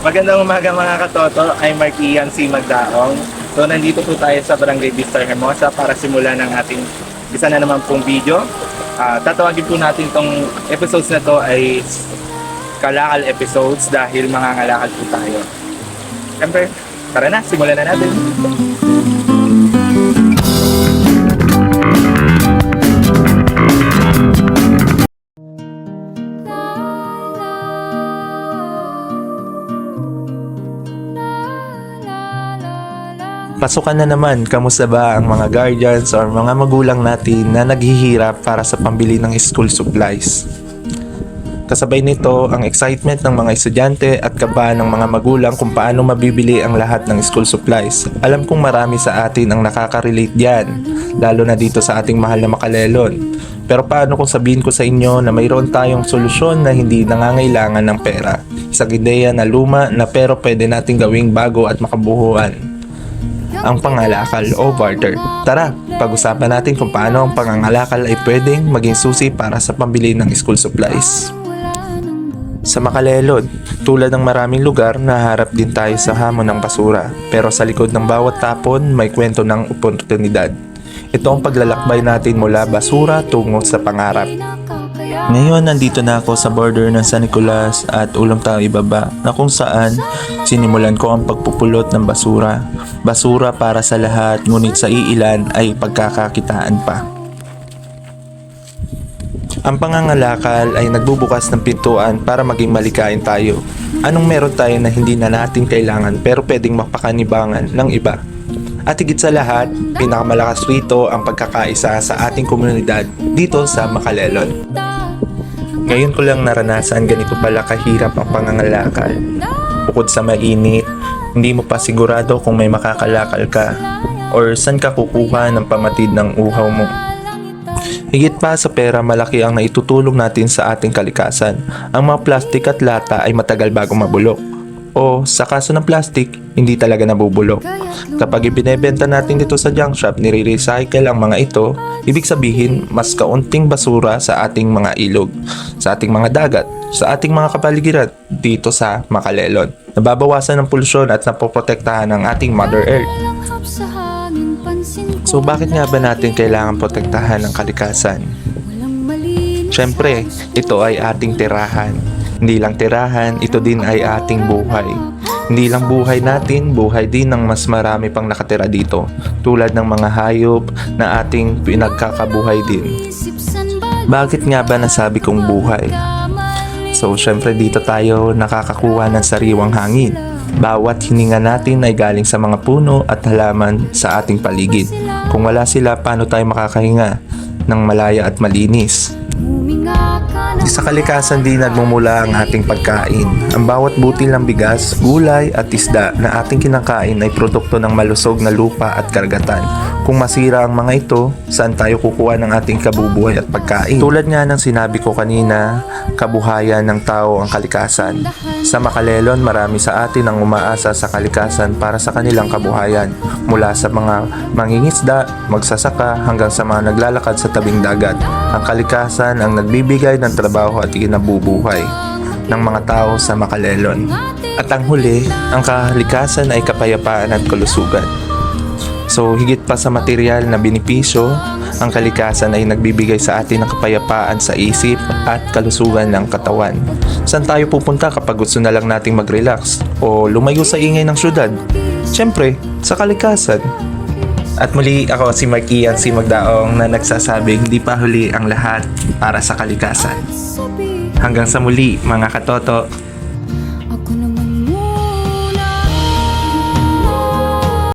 Magandang umaga mga katoto, I'm Mark Ian C. Magdaong. So nandito po tayo sa Barangay Vista Hermosa para simulan ng ating isa na naman pong video. Tatawagin po natin tong episodes na to ay kalakal episodes dahil mga ngalakal po tayo. Siyempre, tara na, simulan na natin. Pasukan na naman, kamusta ba ang mga guardians or mga magulang natin na naghihirap para sa pambili ng school supplies? Kasabay nito ang excitement ng mga estudyante at kaba ng mga magulang kung paano mabibili ang lahat ng school supplies. Alam kong marami sa atin ang nakaka-relate diyan, lalo na dito sa ating mahal na Makalelon. Pero paano kung sabihin ko sa inyo na mayroon tayong solusyon na hindi nangangailangan ng pera? Isang ideya na luma na pero pwede nating gawing bago at makabuhuan. Ang pangalakal o barter. Tara, pag-usapan natin kung paano ang pangangalakal ay pwedeng maging susi para sa pambili ng school supplies. Sa Makalelon, tulad ng maraming lugar, naharap din tayo sa hamon ng basura. Pero sa likod ng bawat tapon, may kwento ng oportunidad. Ito ang paglalakbay natin mula basura tungo sa pangarap. Ngayon, nandito na ako sa border ng San Nicolas at Ulam Tayo Ibaba na kung saan sinimulan ko ang pagpupulot ng basura. Basura para sa lahat, ngunit sa iilan ay pagkakakitaan pa. Ang pangangalakal ay nagbubukas ng pintuan para maging malikain tayo. Anong meron tayo na hindi na natin kailangan pero pwedeng mapakanibangan ng iba? At higit sa lahat, pinakamalakas rito ang pagkakaisa sa ating komunidad dito sa Makalelon. Ngayon ko lang naranasan ganito pala kahirap ang pangangalakal. Bukod sa mainit, hindi mo pa sigurado kung may makakalakal ka or saan ka kukuha ng pamatid ng uhaw mo. Higit pa sa pera, malaki ang naitutulong natin sa ating kalikasan. Ang mga plastik at lata ay matagal bago mabulok. O sa kaso ng plastic, hindi talaga nabubulok. Kapag ibinebenta natin dito sa junk shop, nire-recycle ang mga ito, ibig sabihin mas kaunting basura sa ating mga ilog, sa ating mga dagat, sa ating mga kapaligiran dito sa Makalelon. Nababawasan ng polusyon at napoprotektahan ang ating Mother Earth. So bakit nga ba natin kailangan protektahan ang kalikasan? Siyempre, ito ay ating tirahan. Hindi lang tirahan, ito din ay ating buhay. Hindi lang buhay natin, buhay din ng mas marami pang nakatira dito. Tulad ng mga hayop na ating pinagkakabuhay din. Bakit nga ba nasabi kong buhay? So syempre dito tayo nakakakuha ng sariwang hangin. Bawat hininga natin ay galing sa mga puno at halaman sa ating paligid. Kung wala sila, paano tayo makakahinga ng malaya at malinis? Sa kalikasan din nagmumula ang ating pagkain. Ang bawat butil ng bigas, gulay at isda na ating kinakain ay produkto ng malusog na lupa at karagatan. Kung masira ang mga ito, saan tayo kukuha ng ating kabubuhay at pagkain? Tulad nga ng sinabi ko kanina, kabuhayan ng tao ang kalikasan. Sa Makalelon, marami sa atin ang umaasa sa kalikasan para sa kanilang kabuhayan. Mula sa mga mangingisda, magsasaka, hanggang sa mga naglalakad sa tabing dagat. Ang kalikasan ang nagbibigay ng trabaho at kinabubuhay ng mga tao sa Makalelon. At ang huli, ang kalikasan ay kapayapaan at kalusugan. So higit pa sa material na benepisyo, ang kalikasan ay nagbibigay sa atin ng kapayapaan sa isip at kalusugan ng katawan. Saan tayo pupunta kapag gusto na lang nating mag-relax o lumayo sa ingay ng syudad? Siyempre, sa kalikasan. At muli ako si Mark Ian C. Magdaong na nagsasabing hindi pa huli ang lahat para sa kalikasan. Hanggang sa muli mga katoto.